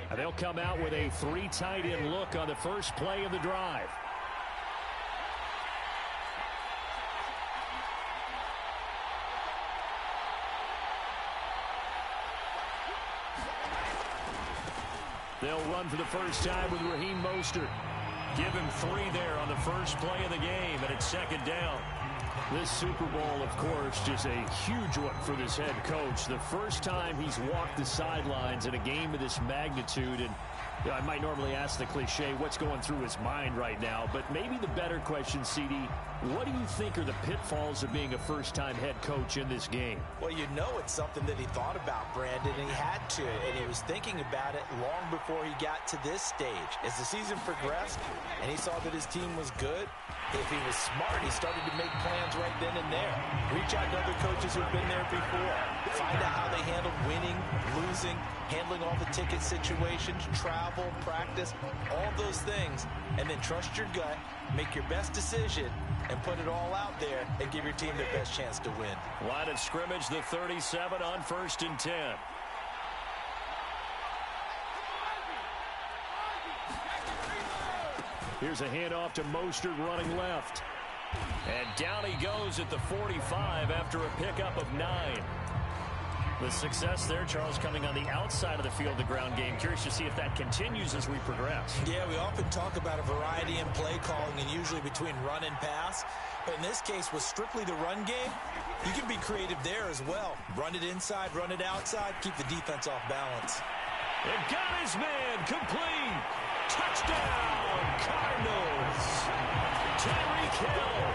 And they'll come out with a 3 tight end look on the first play of the drive. They'll run for the first time with Raheem Mostert. Give him 3 there on the first play of the game, and it's second down. This Super Bowl, of course, just a huge one for this head coach. The first time he's walked the sidelines in a game of this magnitude. And I might normally ask the cliche, what's going through his mind right now? But maybe the better question, CD, what do you think are the pitfalls of being a first-time head coach in this game? Well, you know it's something that he thought about, Brandon, and he had to. And he was thinking about it long before he got to this stage. As the season progressed and he saw that his team was good, if he was smart, he started to make plans right then and there. Reach out to other coaches who've been there before. Find out how they handled winning, losing, handling all the ticket situations, travel, practice, all those things. And then trust your gut, make your best decision, and put it all out there and give your team their best chance to win. Line of scrimmage, the 37 on 1st and 10. Here's a handoff to Mostert running left. And down he goes at the 45 after a pickup of 9. The success there, Charles, coming on the outside of the field, the ground game. Curious to see if that continues as we progress. Yeah, we often talk about a variety in play calling and usually between run and pass. But in this case, with strictly the run game, you can be creative there as well. Run it inside, run it outside, keep the defense off balance. And got his man complete. Touchdown, Cardinals. Tyreek Hill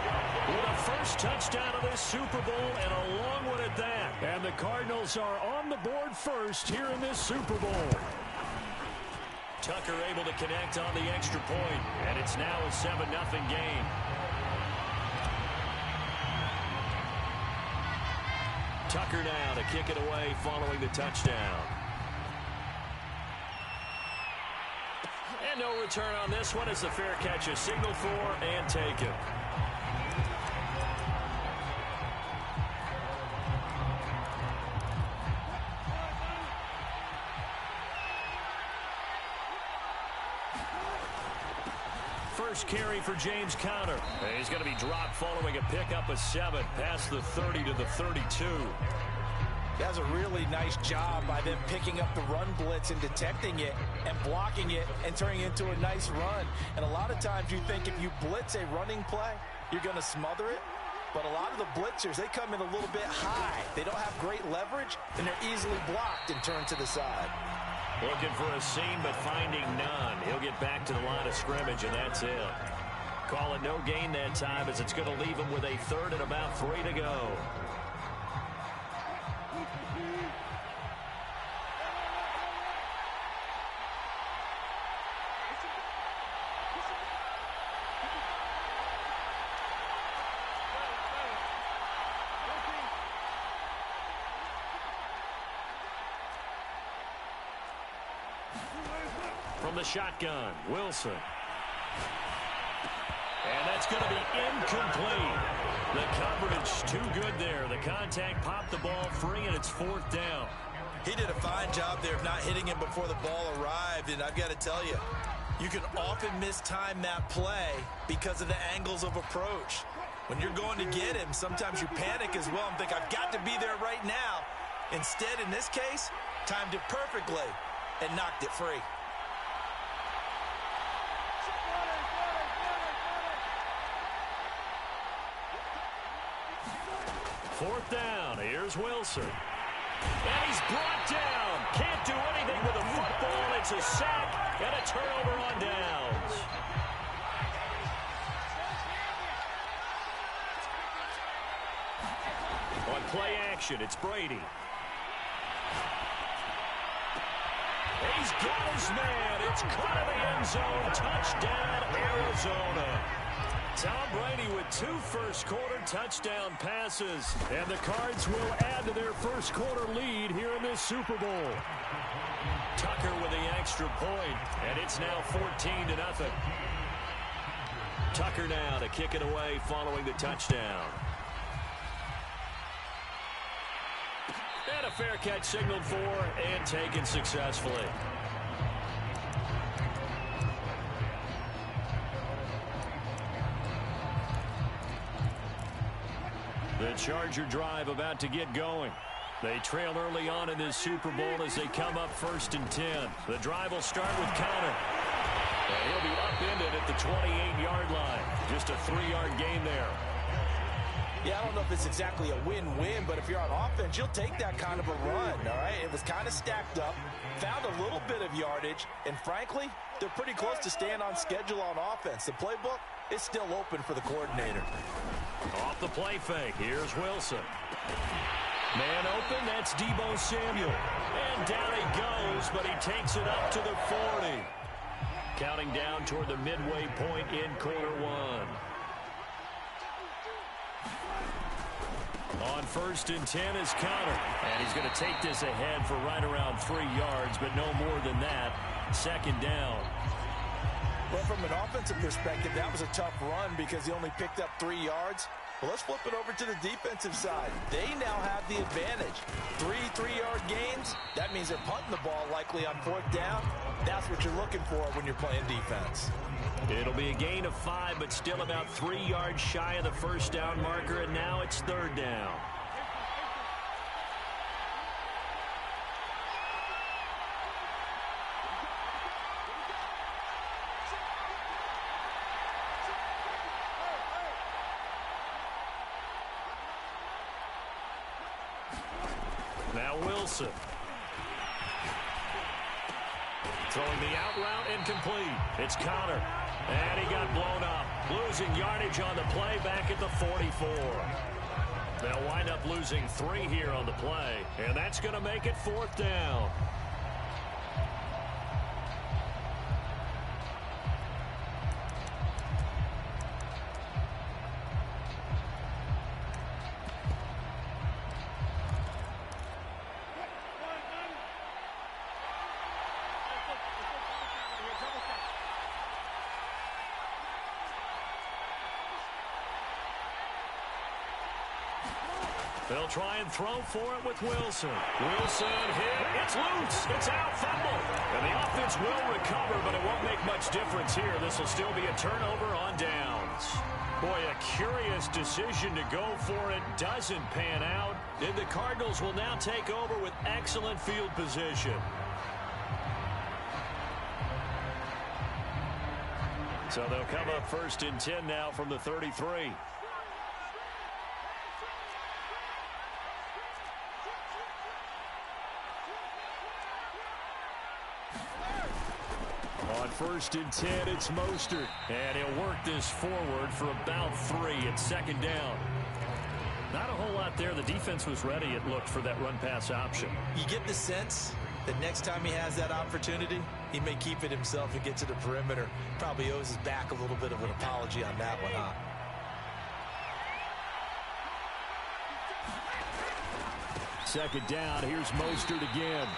with a first touchdown of this Super Bowl and a long one at that. And the Cardinals are on the board first here in this Super Bowl. Tucker able to connect on the extra point, and it's now a 7-0 game. Tucker now to kick it away following the touchdown. And no return on this one as the fair catch is signaled for and taken. First carry for James Conner. And he's going to be dropped following a pickup of 7 past the 30 to the 32. That's a really nice job by them picking up the run blitz and detecting it and blocking it and turning it into a nice run. And a lot of times you think if you blitz a running play, you're going to smother it. But a lot of the blitzers, they come in a little bit high. They don't have great leverage, and they're easily blocked and turned to the side. Looking for a seam, but finding none. He'll get back to the line of scrimmage, and that's it. Call it no gain that time as it's going to leave him with a 3rd and about 3 to go. From the shotgun, Wilson. And that's going to be incomplete. The coverage too good there. The contact popped the ball free, and it's 4th down. He did a fine job there of not hitting him before the ball arrived, and I've got to tell you, you can often mistime that play because of the angles of approach. When you're going to get him, sometimes you panic as well and think, I've got to be there right now. Instead, in this case, timed it perfectly and knocked it free. Fourth down. Here's Wilson. And he's brought down. Can't do anything with the football. It's a sack and a turnover on downs. On play action, it's Brady. He's got his man. It's caught in the end zone. Touchdown, Arizona. Tom Brady with 2 first-quarter touchdown passes. And the Cards will add to their first-quarter lead here in this Super Bowl. Tucker with the extra point, and it's now 14-0. Tucker now to kick it away following the touchdown. And a fair catch signaled for and taken successfully. The Charger drive about to get going. They trail early on in this Super Bowl as they come up 1st and 10. The drive will start with Connor. And he'll be upended at the 28-yard line. Just a 3-yard gain there. Yeah, I don't know if it's exactly a win-win, but if you're on offense, you'll take that kind of a run, all right? It was kind of stacked up, found a little bit of yardage, and frankly, they're pretty close to staying on schedule on offense. The playbook is still open for the coordinator. Off the play fake, here's Wilson. Man open, that's Deebo Samuel. And down he goes, but he takes it up to the 40. Counting down toward the midway point in quarter one. On 1st and 10 is Connor. And he's going to take this ahead for right around 3 yards, but no more than that. 2nd down. Well, from an offensive perspective, that was a tough run because he only picked up 3 yards. Well, let's flip it over to the defensive side. They now have the advantage. 3 3-yard gains. That means they're punting the ball likely on 4th down. That's what you're looking for when you're playing defense. It'll be a gain of 5, but still about 3 yards shy of the 1st down marker, and now it's 3rd down. Now Wilson. Throwing the out route incomplete. It's Connor. And he got blown up. Losing yardage on the play back at the 44. They'll wind up losing 3 here on the play. And that's going to make it 4th down. They'll try and throw for it with Wilson. Wilson hit. It's loose. It's out. Fumble. And the offense will recover, but it won't make much difference here. This will still be a turnover on downs. Boy, a curious decision to go for it. Doesn't pan out. And the Cardinals will now take over with excellent field position. So they'll come up 1st and 10 now from the 33. On 1st and 10, it's Mostert. And he'll work this forward for about 3 at 2nd down. Not a whole lot there. The defense was ready, it looked, for that run-pass option. You get the sense that next time he has that opportunity, he may keep it himself and get to the perimeter. Probably owes his back a little bit of an apology on that one, huh? Second down, here's Mostert again.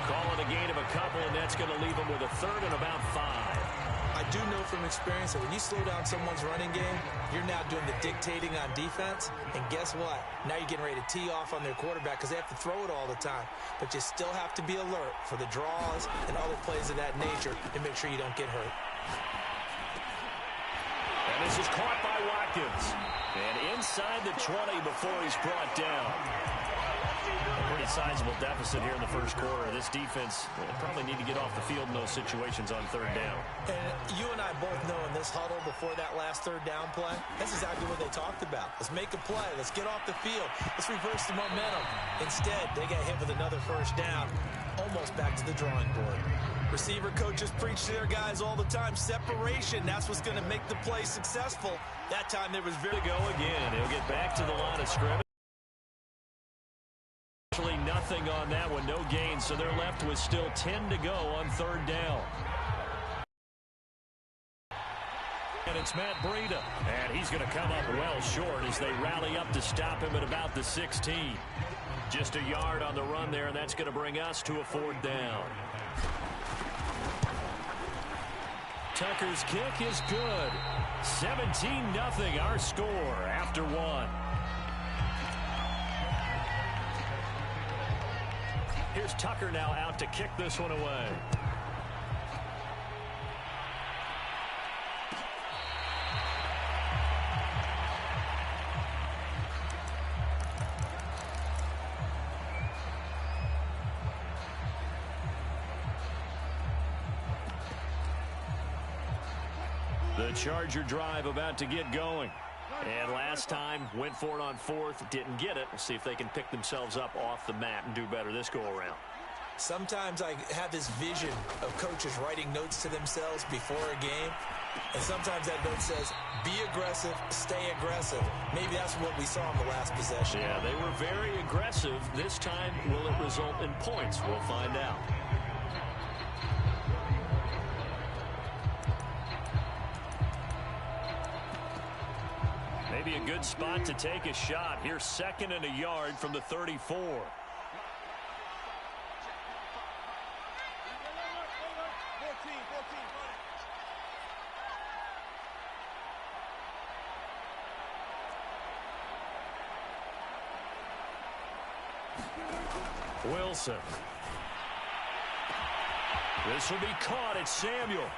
Calling a gain of a couple, and that's going to leave him with a 3rd and about 5. I do know from experience that when you slow down someone's running game, you're now doing the dictating on defense. And guess what? Now you're getting ready to tee off on their quarterback because they have to throw it all the time. But you still have to be alert for the draws and other plays of that nature and make sure you don't get hurt. And this is caught by Watkins. And inside the 20 before he's brought down. A pretty sizable deficit here in the 1st quarter. This defense will probably need to get off the field in those situations on 3rd down. And you and I both know in this huddle before that last 3rd down play, that's exactly what they talked about. Let's make a play. Let's get off the field. Let's reverse the momentum. Instead, they got hit with another 1st down, almost back to the drawing board. Receiver coaches preach to their guys all the time. Separation, that's what's going to make the play successful. That time there was very go again. He'll get back to the line of scrimmage. Nothing on that one, no gain, so they're left with still 10 to go on 3rd down. And it's Matt Breida, and he's going to come up well short as they rally up to stop him at about the 16. Just a yard on the run there, and that's going to bring us to a 4th down. Tucker's kick is good. 17-0 our score after 1. Here's Tucker now out to kick this one away. The Charger drive about to get going. And last time, went for it on fourth, didn't get it. We'll see if they can pick themselves up off the mat and do better this go-around. Sometimes I have this vision of coaches writing notes to themselves before a game. And sometimes that note says, be aggressive, stay aggressive. Maybe that's what we saw in the last possession. Yeah, they were very aggressive. This time, will it result in points? We'll find out. Maybe a good spot to take a shot. Here's 2nd and a yard from the 34. Wilson. This will be caught. It's Samuel.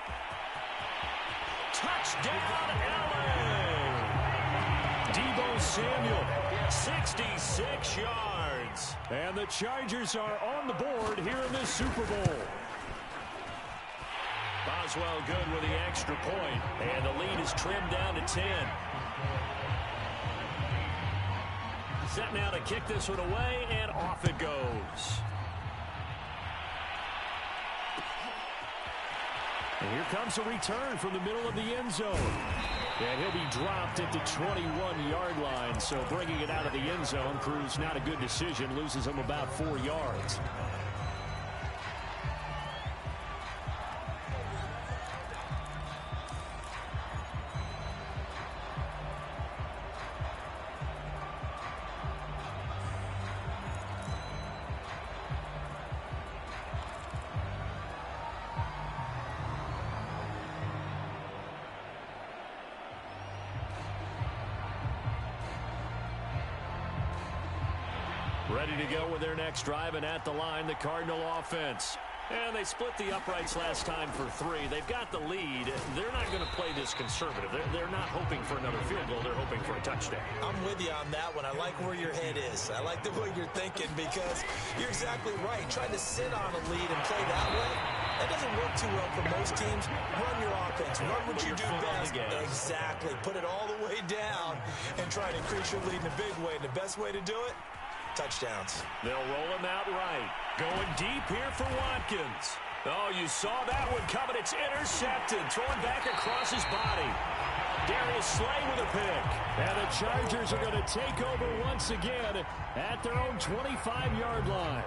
Touchdown, LA! Deebo Samuel, 66 yards. And the Chargers are on the board here in this Super Bowl. Boswell good with the extra point, and the lead is trimmed down to 10. Set now to kick this one away, and off it goes. And here comes a return from the middle of the end zone. And he'll be dropped at the 21-yard line. So bringing it out of the end zone proves not a good decision. Loses him about 4 yards. Ready to go with their next drive, and at the line, the Cardinal offense. And they split the uprights last time for 3. They've got the lead. They're not going to play this conservative. They're not hoping for another field goal. They're hoping for a touchdown. I'm with you on that one. I like where your head is. I like the way you're thinking because you're exactly right. Trying to sit on a lead and play that way, that doesn't work too well for most teams. Run your offense. Run what you do best. Exactly. Put it all the way down and try to increase your lead in a big way. And the best way to do it, touchdowns. They'll roll him out right. Going deep here for Watkins. Oh, you saw that one coming. It's intercepted. Thrown back across his body. Darius Slay with a pick. And the Chargers are going to take over once again at their own 25-yard line.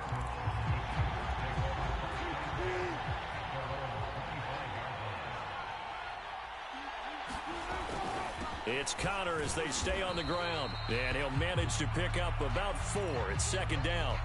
It's Connor as they stay on the ground. And he'll manage to pick up about 4. It's 2nd down.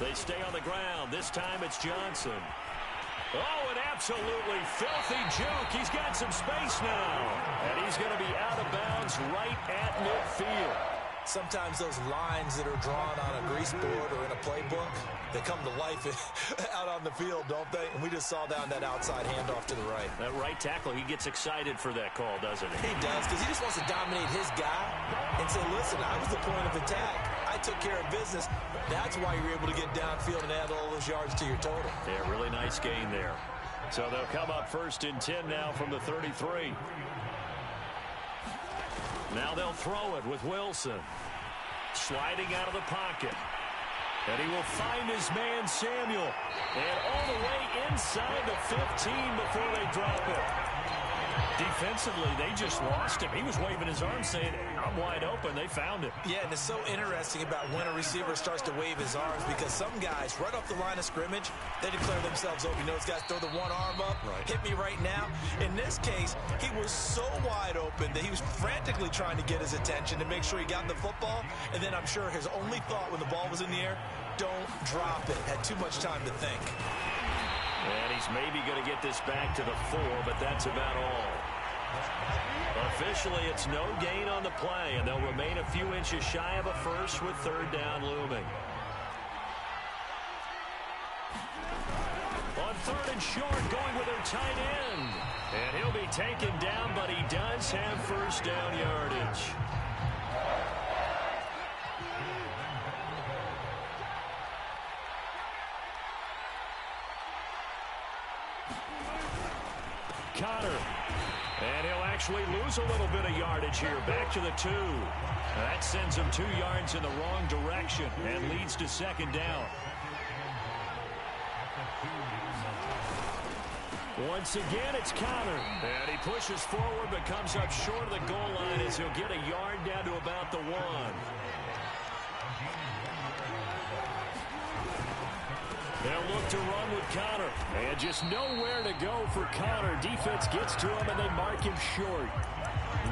They stay on the ground. This time it's Johnson. Oh, an absolutely filthy juke. He's got some space now. And he's going to be out of bounds right at midfield. Sometimes those lines that are drawn on a grease board or in a playbook, they come to life out on the field, don't they? And we just saw down that outside handoff to the right. That right tackle, he gets excited for that call, doesn't he? He does, because he just wants to dominate his guy and say, listen, I was the point of attack. I took care of business. That's why you're able to get downfield and add all those yards to your total. Yeah, really nice gain there. So they'll come up 1st and 10 now from the 33. Now they'll throw it with Wilson. Sliding out of the pocket. And he will find his man Samuel. And all the way inside the 15 before they drop it. Defensively, they just lost him. He was waving his arms saying, I'm wide open. They found him. Yeah, and it's so interesting about when a receiver starts to wave his arms because some guys, right off the line of scrimmage, they declare themselves open. You know, those guys throw the one arm up, hit me right now. In this case, he was so wide open that he was frantically trying to get his attention to make sure he got the football. And then I'm sure his only thought when the ball was in the air, don't drop it. Had too much time to think. And he's maybe going to get this back to the 4, but that's about all. Officially, it's no gain on the play, and they'll remain a few inches shy of a first with 3rd down looming. On 3rd and short, going with their tight end. And he'll be taken down, but he does have first down yardage. Connor. And he'll actually lose a little bit of yardage here. Back to the 2. That sends him 2 yards in the wrong direction and leads to 2nd down. Once again, it's Connor. And he pushes forward but comes up short of the goal line as he'll get a yard down to about the 1. They'll look to run with Connor. And just nowhere to go for Connor. Defense gets to him and they mark him short.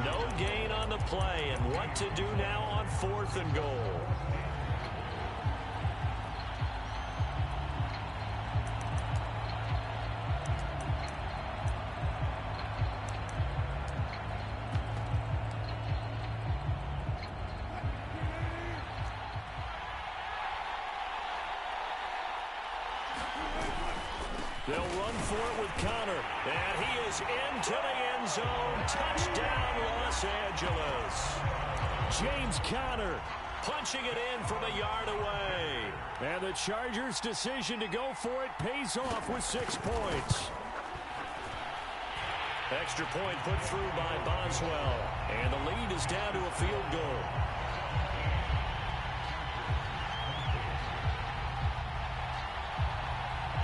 No gain on the play. And what to do now on 4th and goal. They'll run for it with Connor. And he is into the end zone. Touchdown, Los Angeles. James Conner punching it in from a yard away. And the Chargers' decision to go for it pays off with 6 points. Extra point put through by Boswell. And the lead is down to a field goal.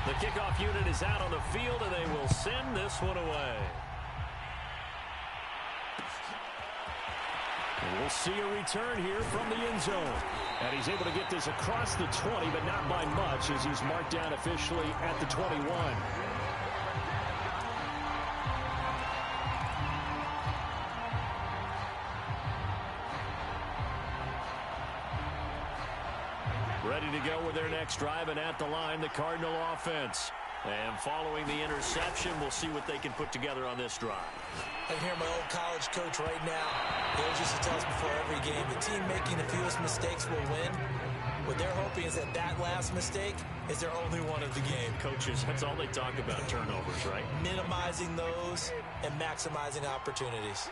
The kickoff unit is out on the field, and they will send this one away. And we'll see a return here from the end zone. And he's able to get this across the 20, but not by much, as he's marked down officially at the 21. Ready to go with their next drive, and at the line, the Cardinal offense. And following the interception, we'll see what they can put together on this drive. I can hear my old college coach right now. He always used to tell us before every game, the team making the fewest mistakes will win. What they're hoping is that that last mistake is their only one of the game. Coaches, that's all they talk about, turnovers, right? Minimizing those and maximizing opportunities.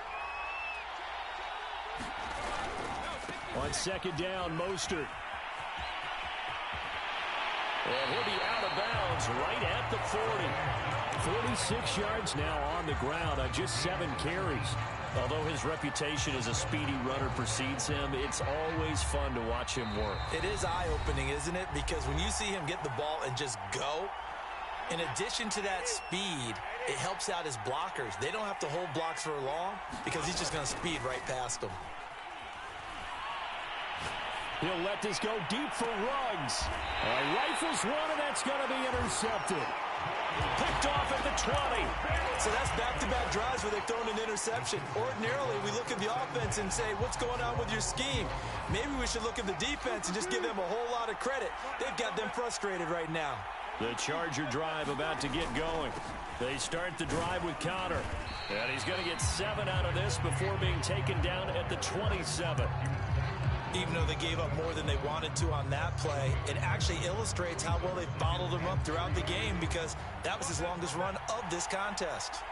On 2nd down, Mostert. And he'll be out of bounds right at the 40. 46 yards now on the ground on just 7 carries. Although his reputation as a speedy runner precedes him, it's always fun to watch him work. It is eye-opening, isn't it? Because when you see him get the ball and just go, in addition to that speed, it helps out his blockers. They don't have to hold blocks for long because he's just going to speed right past them. He'll let this go deep for Ruggs. Rifles one, and that's going to be intercepted. Picked off at the 20. So that's back-to-back drives where they've thrown an interception. Ordinarily, we look at the offense and say, what's going on with your scheme? Maybe we should look at the defense and just give them a whole lot of credit. They've got them frustrated right now. The Charger drive about to get going. They start the drive with Connor. And he's going to get 7 out of this before being taken down at the 27. Even though they gave up more than they wanted to on that play, it actually illustrates how well they've bottled him up throughout the game because that was his longest run of this contest.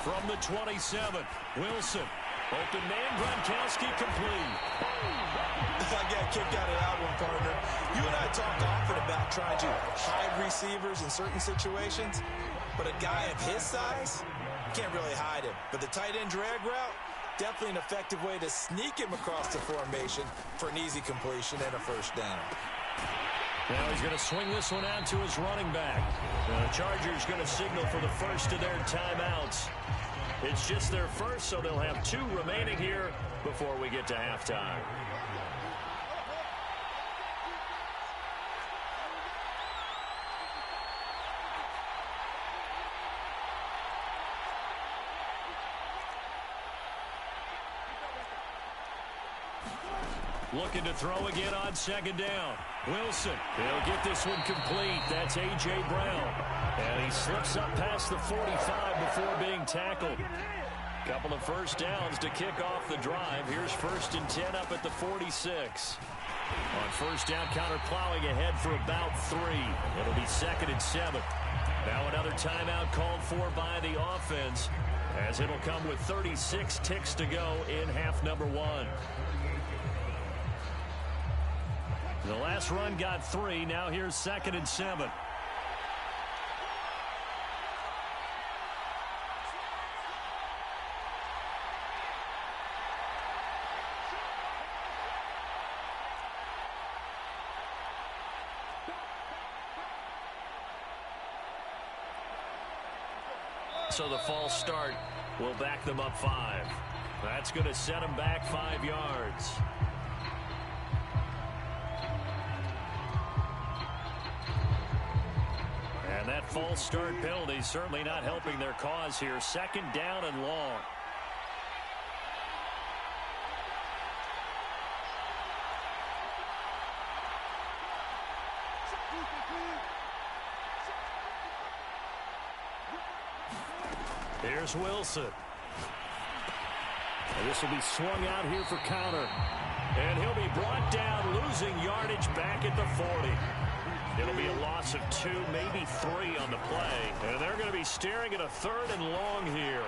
From the 27, Wilson. Open man, Gronkowski complete. I got kicked out of that one, partner. You and I talk often about trying to hide receivers in certain situations, but a guy of his size, can't really hide him. But the tight end drag route, definitely an effective way to sneak him across the formation for an easy completion and a first down. Now he's going to swing this one out to his running back. The Chargers going to signal for the first of their timeouts. It's just their first, so they'll have 2 remaining here before we get to halftime. Looking to throw again on 2nd down. Wilson, he'll get this one complete. That's A.J. Brown. And he slips up past the 45 before being tackled. Couple of first downs to kick off the drive. Here's 1st and 10 up at the 46. On first down, Connor plowing ahead for about 3. It'll be 2nd and 7. Now another timeout called for by the offense, as it'll come with 36 ticks to go in half number 1. The last run got 3. Now here's 2nd and 7. So the false start will back them up 5. That's going to set them back 5 yards. And that false start penalty certainly not helping their cause here. 2nd down and long. Here's Wilson. And this will be swung out here for Connor. And he'll be brought down, losing yardage back at the 40. It'll be a loss of 2, maybe 3 on the play. And they're going to be staring at a 3rd and long here.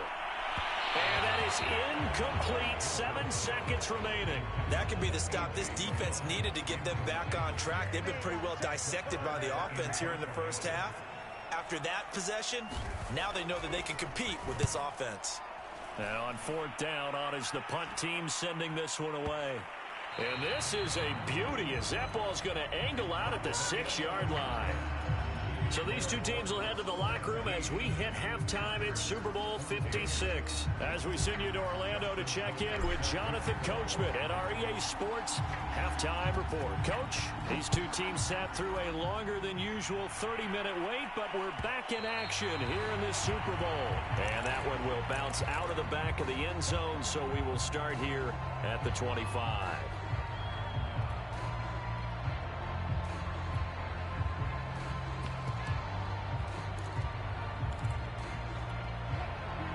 And that is incomplete. 7 seconds remaining. That could be the stop this defense needed to get them back on track. They've been pretty well dissected by the offense here in the first half. After that possession, now they know that they can compete with this offense. And on 4th down, on is the punt team sending this one away. And this is a beauty as that ball's going to angle out at the 6-yard line. So these two teams will head to the locker room as we hit halftime in Super Bowl 56. As we send you to Orlando to check in with Jonathan Coachman at our EA Sports Halftime Report. Coach, these two teams sat through a longer than usual 30-minute wait, but we're back in action here in this Super Bowl. And that one will bounce out of the back of the end zone, so we will start here at the 25.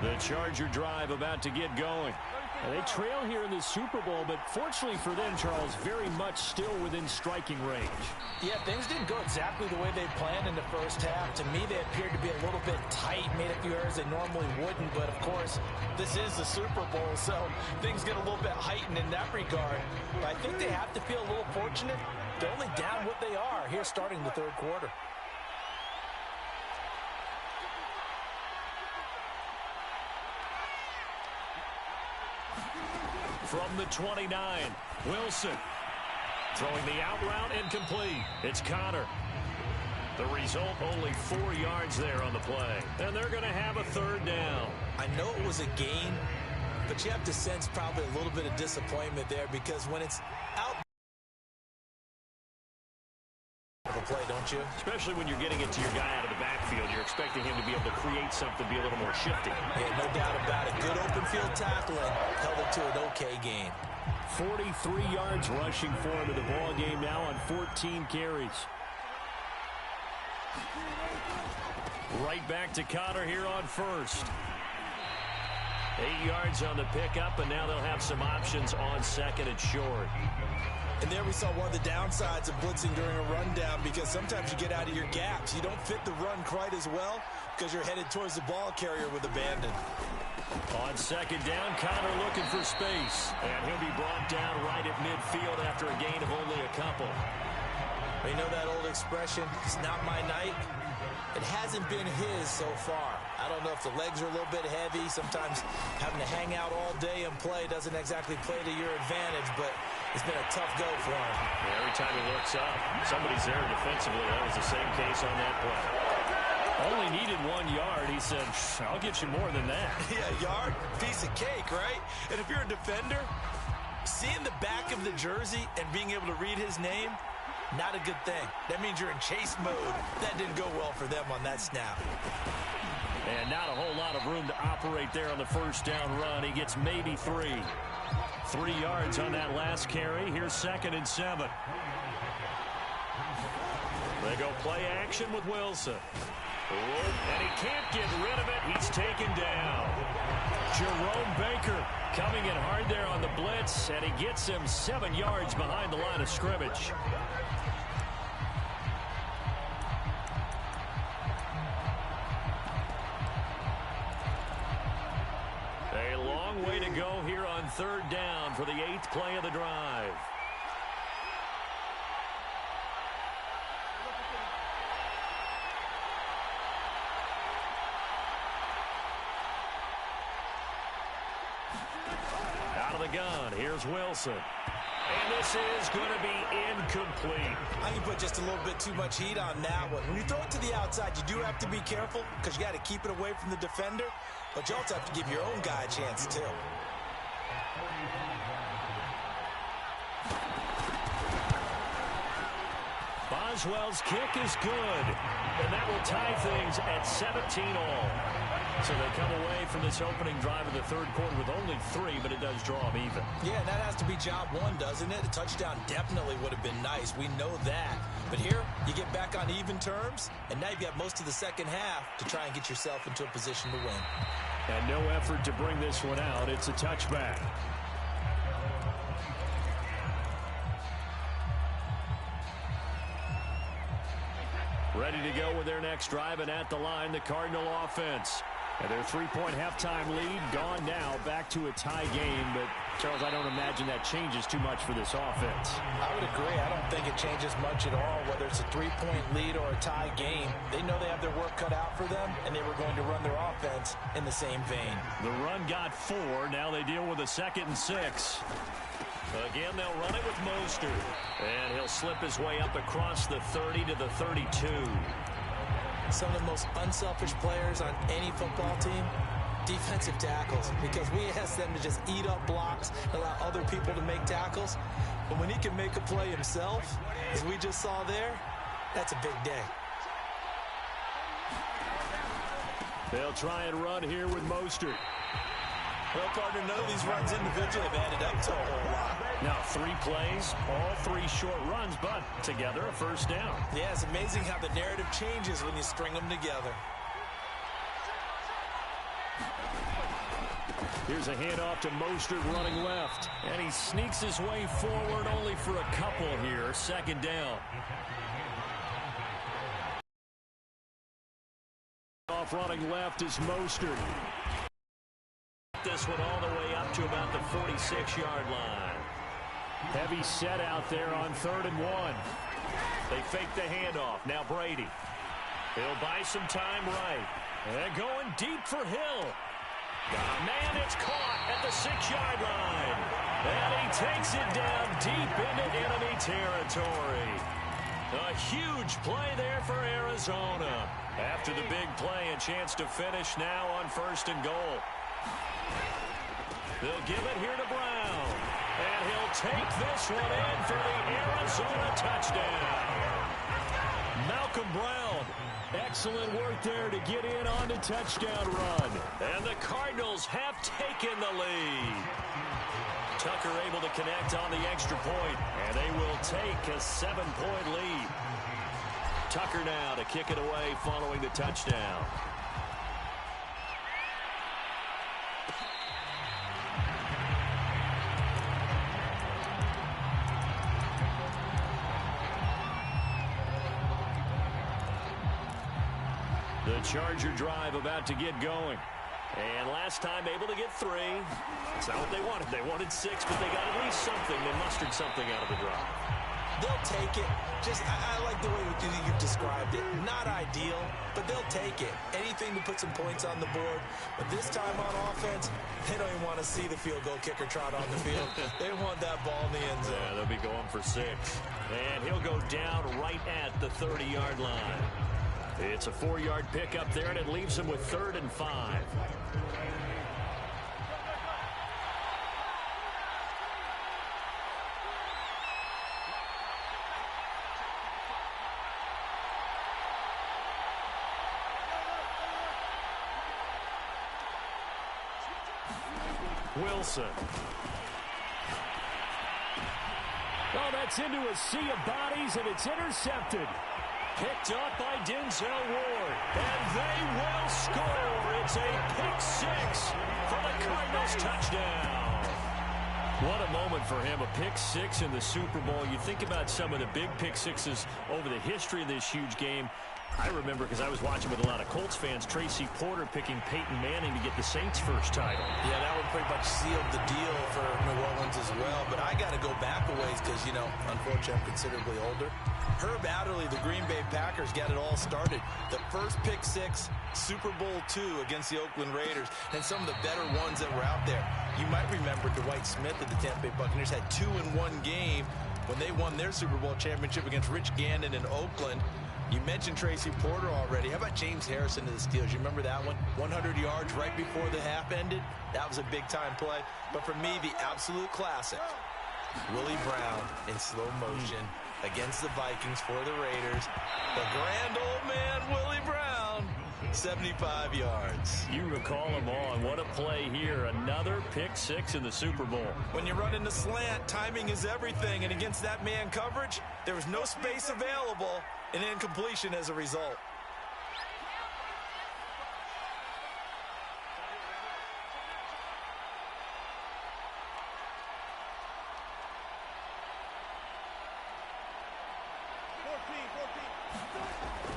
The Charger drive about to get going. They trail here in the Super Bowl, but fortunately for them, Charles, very much still within striking range. Yeah, things didn't go exactly the way they planned in the first half. To me, they appeared to be a little bit tight, made a few errors they normally wouldn't. But, of course, this is the Super Bowl, so things get a little bit heightened in that regard. But I think they have to feel a little fortunate. They're only down what they are here starting the 3rd quarter. From the 29, Wilson throwing the out route incomplete. It's Connor. The result, only 4 yards there on the play. And they're going to have a 3rd down. I know it was a gain, but you have to sense probably a little bit of disappointment there because when it's out of a play, don't you? Especially when you're getting it to your guy out of the backfield. You're expecting him to be able to create something, be a little more shifty. Yeah, no doubt about it. Good open field tackling held it to an okay gain. 43 yards rushing for him in the ball game now on 14 carries. Right back to Connor here on 1st. 8 yards on the pickup, and now they'll have some options on 2nd and short. And there we saw one of the downsides of blitzing during a rundown because sometimes you get out of your gaps. You don't fit the run quite as well because you're headed towards the ball carrier with abandon. On 2nd down, Connor looking for space. And he'll be brought down right at midfield after a gain of only a couple. You know that old expression, it's not my night? It hasn't been his so far. I don't know if the legs are a little bit heavy. Sometimes having to hang out all day and play doesn't exactly play to your advantage, but it's been a tough go for him. Yeah, every time he looks up, somebody's there defensively. That was the same case on that play. Only needed 1 yard. He said, I'll get you more than that. Yeah, yard, piece of cake, right? And if you're a defender, seeing the back of the jersey and being able to read his name, not a good thing. That means you're in chase mode. That didn't go well for them on that snap. And not a whole lot of room to operate there on the 1st down run. He gets maybe 3. 3 yards on that last carry. Here's 2nd and 7. They go play action with Wilson. And he can't get rid of it. He's taken down. Jerome Baker coming in hard there on the blitz, and he gets him 7 yards behind the line of scrimmage. A long way to go here on 3rd down for the 8th play of the drive. Gun. Here's Wilson. And this is going to be incomplete. I think you put just a little bit too much heat on that one. When you throw it to the outside, you do have to be careful because you got to keep it away from the defender, but you also have to give your own guy a chance too. Boswell's kick is good, and that will tie things at 17 all. So they come away from this opening drive of the 3rd quarter with only 3, but it does draw them even. Yeah, that has to be job 1, doesn't it? A touchdown definitely would have been nice. We know that. But here, you get back on even terms, and now you've got most of the second half to try and get yourself into a position to win. And no effort to bring this one out. It's a touchback. Ready to go with their next drive, and at the line, the Cardinal offense. And their 3-point halftime lead gone now, back to a tie game. But, Charles, I don't imagine that changes too much for this offense. I would agree. I don't think it changes much at all, whether it's a 3-point lead or a tie game. They know they have their work cut out for them, and they were going to run their offense in the same vein. The run got 4. Now they deal with a 2nd and 6. Again, they'll run it with Mostert. And he'll slip his way up across the 30 to the 32. Some of the most unselfish players on any football team, defensive tackles, because we ask them to just eat up blocks, allow other people to make tackles. But when he can make a play himself, as we just saw there, that's a big day. They'll try and run here with Mostert. Well, partner, none of these runs individually have added up to a whole lot. Now 3 plays, all 3 short runs, but together a 1st down. Yeah, it's amazing how the narrative changes when you string them together. Here's a handoff to Mostert running left. And he sneaks his way forward only for a couple here. 2nd down. Off running left is Mostert. This one all the way up to about the 46-yard line. Heavy set out there on 3rd and 1. They fake the handoff. Now Brady. He'll buy some time right. And going deep for Hill. Got a man, it's caught at the 6-yard line. And he takes it down deep into enemy territory. A huge play there for Arizona. After the big play, a chance to finish now on 1st and goal. They'll give it here to Brown. And he'll take this one in for the Arizona touchdown. Malcolm Brown. Excellent work there to get in on the touchdown run. And the Cardinals have taken the lead. Tucker able to connect on the extra point. And they will take a 7-point lead. Tucker now to kick it away following the touchdown. The Charger drive about to get going. And last time able to get 3. That's not what they wanted. They wanted 6, but they got at least something. They mustered something out of the drive. They'll take it. I like the way you described it. Not ideal, but they'll take it. Anything to put some points on the board. But this time on offense, they don't even want to see the field goal kicker trot on the field. They want that ball in the end zone. Yeah, they'll be going for 6. And he'll go down right at the 30-yard line. It's a 4-yard pickup there, and it leaves him with 3rd and 5. Wilson. Oh, Oh, that's into a sea of bodies, and it's intercepted. Picked up by Denzel Ward, and they will score. It's a pick six for the Cardinals touchdown. What a moment for him, a pick six in the Super Bowl. You think about some of the big pick sixes over the history of this huge game. I remember, because I was watching with a lot of Colts fans, Tracy Porter picking Peyton Manning to get the Saints' first title. Yeah, that one pretty much sealed the deal for New Orleans as well. But I got to go back a ways because, you know, unfortunately I'm considerably older. Herb Adderley, the Green Bay Packers, got it all started. The first pick six, Super Bowl II against the Oakland Raiders, and some of the better ones that were out there. You might remember Dwight Smith of the Tampa Bay Buccaneers had 2 in one game when they won their Super Bowl championship against Rich Gannon in Oakland. You mentioned Tracy Porter already. How about James Harrison to the Steelers? You remember that one? 100 yards right before the half ended. That was a big-time play. But for me, the absolute classic, Willie Brown in slow motion against the Vikings for the Raiders. The grand old man, Willie Brown, 75 yards. You recall them all. What a play here. Another pick six in the Super Bowl. When you run in the slant, timing is everything. And against that man coverage, there was no space available. An incompletion as a result.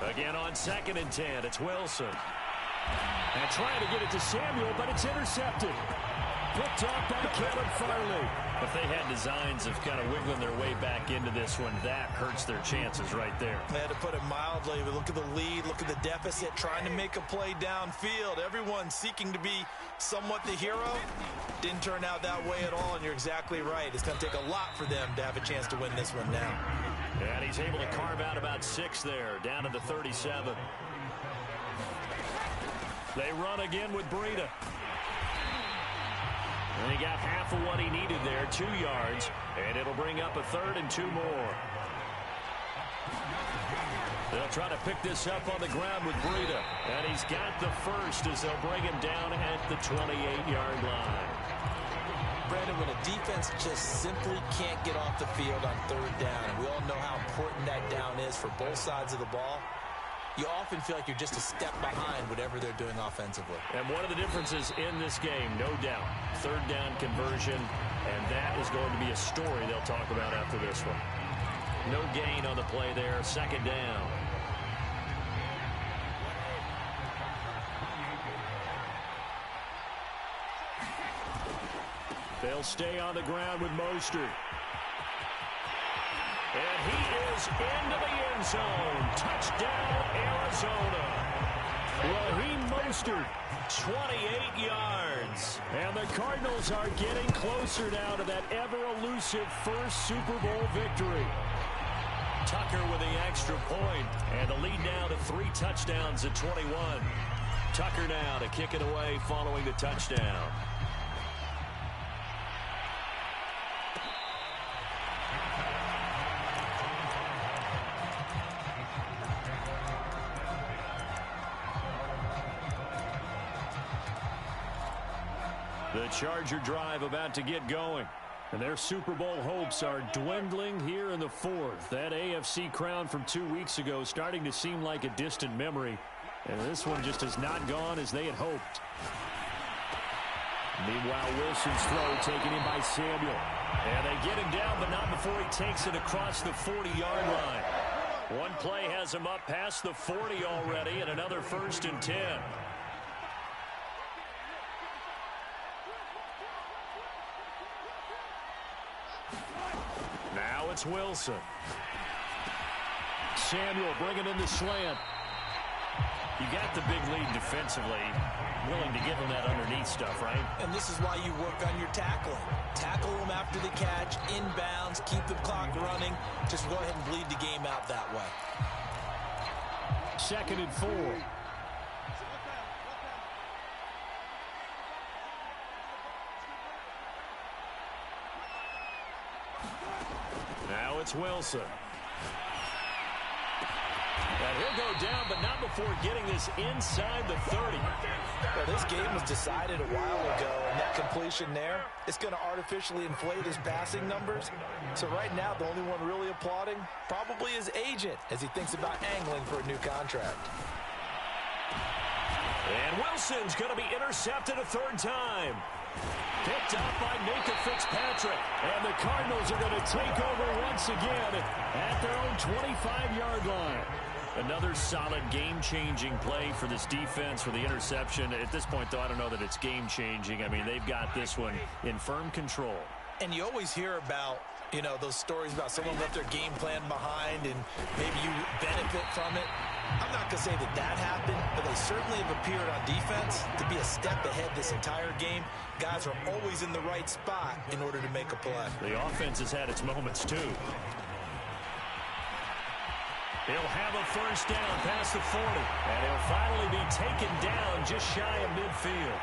Again on 2nd and 10, it's Wilson. And trying to get it to Samuel, but it's intercepted. Picked up by Caleb Farley. If they had designs of kind of wiggling their way back into this one, that hurts their chances right there. They had to put it mildly, but look at the lead, look at the deficit, trying to make a play downfield. Everyone seeking to be somewhat the hero. Didn't turn out that way at all, and you're exactly right. It's going to take a lot for them to have a chance to win this one now. And he's able to carve out about 6 there, down to the 37. They run again with Breida. And he got half of what he needed there, 2 yards, and it'll bring up a 3rd and 2 more. They'll try to pick this up on the ground with Breida, and he's got the first as they'll bring him down at the 28-yard line. Brandon, when a defense just simply can't get off the field on 3rd down, and we all know how important that down is for both sides of the ball, you often feel like you're just a step behind whatever they're doing offensively. And one of the differences in this game, no doubt, 3rd down conversion, and that is going to be a story they'll talk about after this one. No gain on the play there, 2nd down. They'll stay on the ground with Mostert. And he is into the end zone. Touchdown, Arizona. Raheem Mostert, 28 yards. And the Cardinals are getting closer now to that ever-elusive first Super Bowl victory. Tucker with the extra point, and the lead now to 3 touchdowns at 21. Tucker now to kick it away following the touchdown. The Charger drive about to get going. And their Super Bowl hopes are dwindling here in the 4th. That AFC crown from 2 weeks ago starting to seem like a distant memory. And this one just has not gone as they had hoped. Meanwhile, Wilson's throw taken in by Samuel. And they get him down, but not before he takes it across the 40-yard line. One play has him up past the 40 already, and another 1st and 10. Now it's Wilson. Samuel bringing in the slant. You got the big lead defensively. Willing to give him that underneath stuff, right? And this is why you work on your tackling. Tackle them after the catch, inbounds, keep the clock running. Just go ahead and bleed the game out that way. 2nd and 4. Now it's Wilson. And he'll go down, but not before getting this inside the 30. Well, this game was decided a while ago, and that completion there, it's going to artificially inflate his passing numbers. So right now, the only one really applauding probably his agent as he thinks about angling for a new contract. And Wilson's going to be intercepted a third time. Picked up by Minka Fitzpatrick. And the Cardinals are going to take over once again at their own 25-yard line. Another solid game-changing play for this defense for the interception. At this point, though, I don't know that it's game-changing. I mean, they've got this one in firm control. And you always hear about, you know, those stories about someone left their game plan behind and maybe you benefit from it. I'm not going to say that that happened, but they certainly have appeared on defense to be a step ahead this entire game. Guys are always in the right spot in order to make a play. The offense has had its moments, too. He'll have a first down past the 40, and he'll finally be taken down just shy of midfield.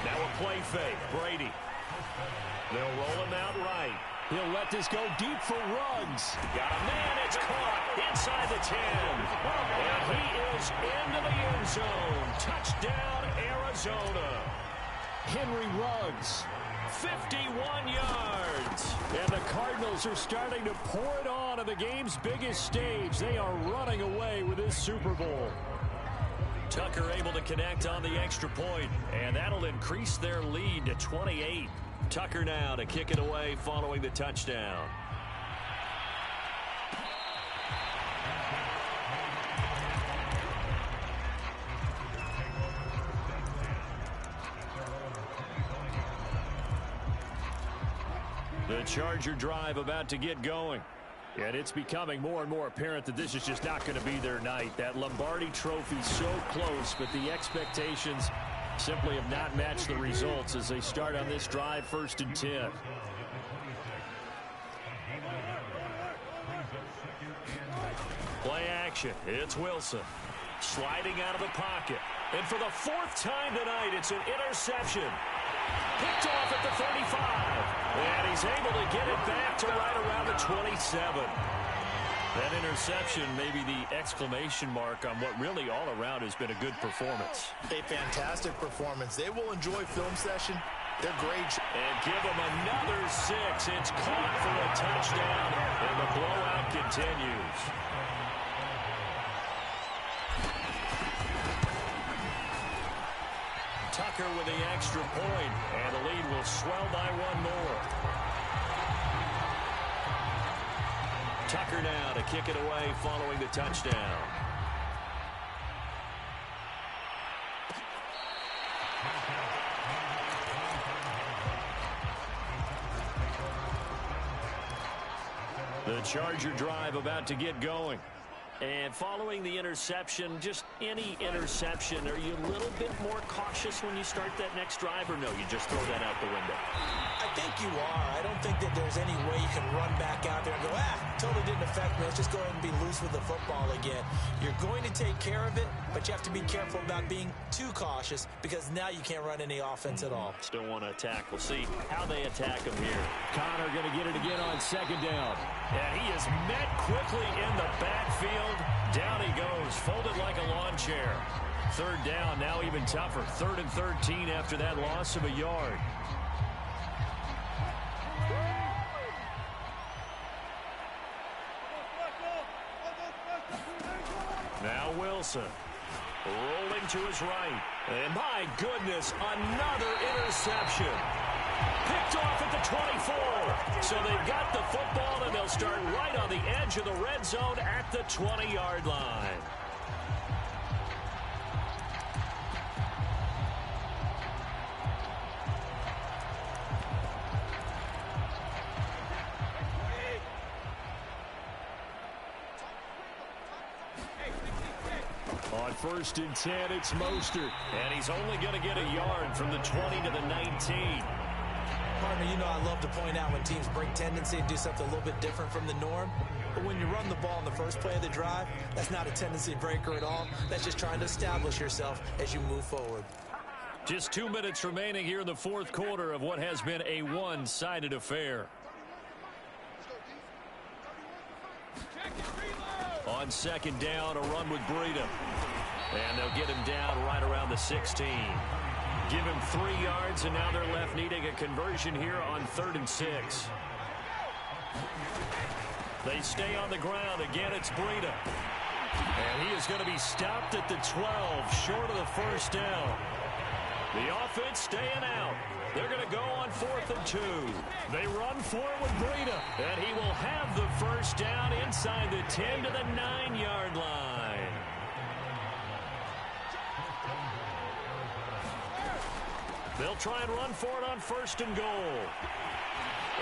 Now a play fake, Brady. They'll roll him out right. He'll let this go deep for Ruggs. Got a man, it's caught inside the 10. And he is into the end zone. Touchdown, Arizona. Henry Ruggs, 51 yards. And the Cardinals are starting to pour it on the game's biggest stage. They are running away with this Super Bowl. Tucker able to connect on the extra point, and that'll increase their lead to 28. Tucker now to kick it away following the touchdown. The Charger drive about to get going. And it's becoming more and more apparent that this is just not going to be their night. That Lombardi Trophy so close, but the expectations simply have not matched the results as they start on this drive, 1st and 10. Play action. It's Wilson. Sliding out of the pocket. And for the 4th time tonight, it's an interception. Picked off at the 35. And he's able to get it back to right around the 27. That interception may be the exclamation mark on what really all around has been a good performance. A fantastic performance. They will enjoy film session. They're great. And give them another 6. It's caught for a touchdown. And the blowout continues. Tucker with the extra point, and the lead will swell by 1 more. Tucker now to kick it away following the touchdown. The Charger drive about to get going. And following the interception, just any interception, are you a little bit more cautious when you start that next drive, or no, you just throw that out the window? I think you are. I don't think that there's any way you can run back out there and go, totally didn't affect me. Let's just go ahead and be loose with the football again. You're going to take care of it, but you have to be careful about being too cautious because now you can't run any offense at all. Still want to attack. We'll see how they attack him here. Connor going to get it again on 2nd down. And he is met quickly in the backfield. Down he goes, folded like a lawn chair. 3rd down, now even tougher. 3rd and 13 after that loss of a yard. Now Wilson, rolling to his right. And my goodness, another interception. Picked off at the 24. So they've got the football, and they'll start right on the edge of the red zone at the 20-yard line. On 1st and 10, it's Mostert. And he's only going to get a yard from the 20 to the 19. Partner, you know I love to point out when teams break tendency and do something a little bit different from the norm. But when you run the ball in the first play of the drive, that's not a tendency breaker at all. That's just trying to establish yourself as you move forward. Just 2 minutes remaining here in the 4th quarter of what has been a one-sided affair. On second down, a run with Breida. And they'll get him down right around the 16. Give him 3 yards, and now they're left needing a conversion here on 3rd and 6. They stay on the ground. Again, it's Breida. And he is going to be stopped at the 12, short of the first down. The offense staying out. They're going to go on 4th and 2. They run for it with Breida. And he will have the first down inside the 10 to the 9-yard line. They'll try and run for it on 1st and goal.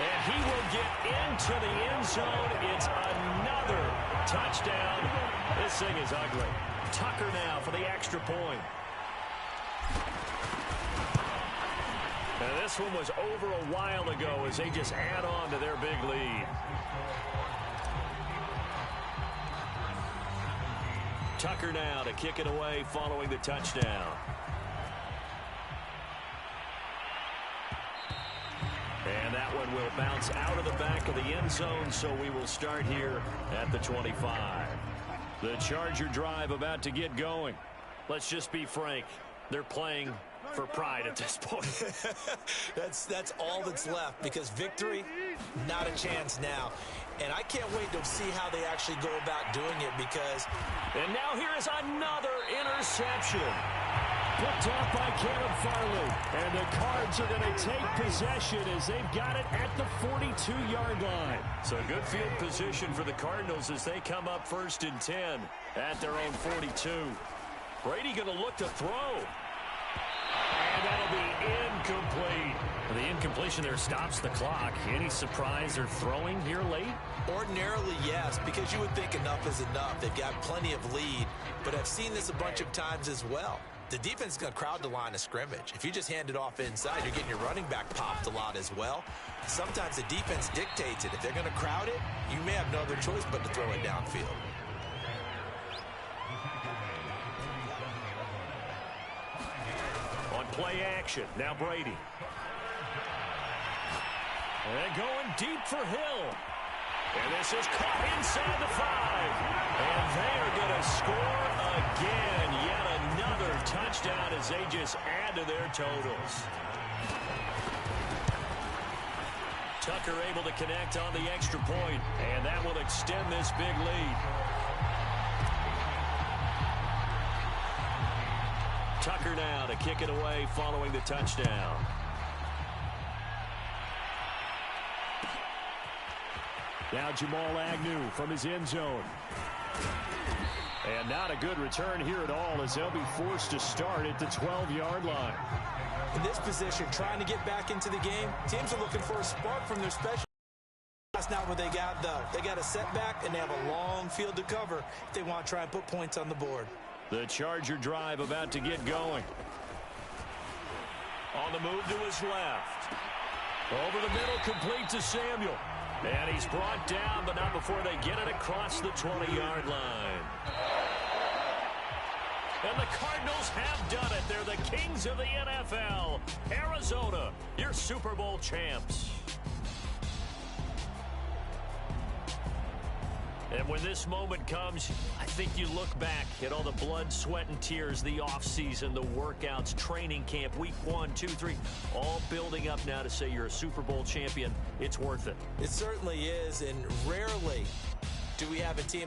And he will get into the end zone. It's another touchdown. This thing is ugly. Tucker now for the extra point. And this one was over a while ago as they just add on to their big lead. Tucker now to kick it away following the touchdown. And that one will bounce out of the back of the end zone, so we will start here at the 25. The Charger drive about to get going. Let's just be frank. They're playing for pride at this point. That's all that's left, because victory, not a chance now. And I can't wait to see how they actually go about doing it, because... And now here is another interception. Picked off by Caleb Farley. And the Cards are going to take possession as they've got it at the 42-yard line. So good field position for the Cardinals as they come up 1st and 10 at their own 42. Brady going to look to throw. And that'll be incomplete. The incompletion there stops the clock. Any surprise they're throwing here late? Ordinarily, yes, because you would think enough is enough. They've got plenty of lead, but I've seen this a bunch of times as well. The defense is going to crowd the line of scrimmage. If you just hand it off inside, you're getting your running back popped a lot as well. Sometimes the defense dictates it. If they're going to crowd it, you may have no other choice but to throw it downfield. On play action, now Brady. And going deep for Hill. And this is caught inside the 5. And they are going to score again. Yet another touchdown as they just add to their totals. Tucker able to connect on the extra point, and that will extend this big lead. Tucker now to kick it away following the touchdown. Now Jamal Agnew from his end zone. And not a good return here at all as they'll be forced to start at the 12-yard line. In this position, trying to get back into the game, teams are looking for a spark from their special. That's not what they got, though. They got a setback, and they have a long field to cover if they want to try and put points on the board. The Charger drive about to get going. On the move to his left. Over the middle, complete to Samuel. And he's brought down, but not before they get it across the 20-yard line. And the Cardinals have done it. They're the kings of the NFL. Arizona, your Super Bowl champs. And when this moment comes, I think you look back at all the blood, sweat, and tears, the offseason, the workouts, training camp, week 1, 2, 3, all building up now to say you're a Super Bowl champion. It's worth it. It certainly is, and rarely do we have a team that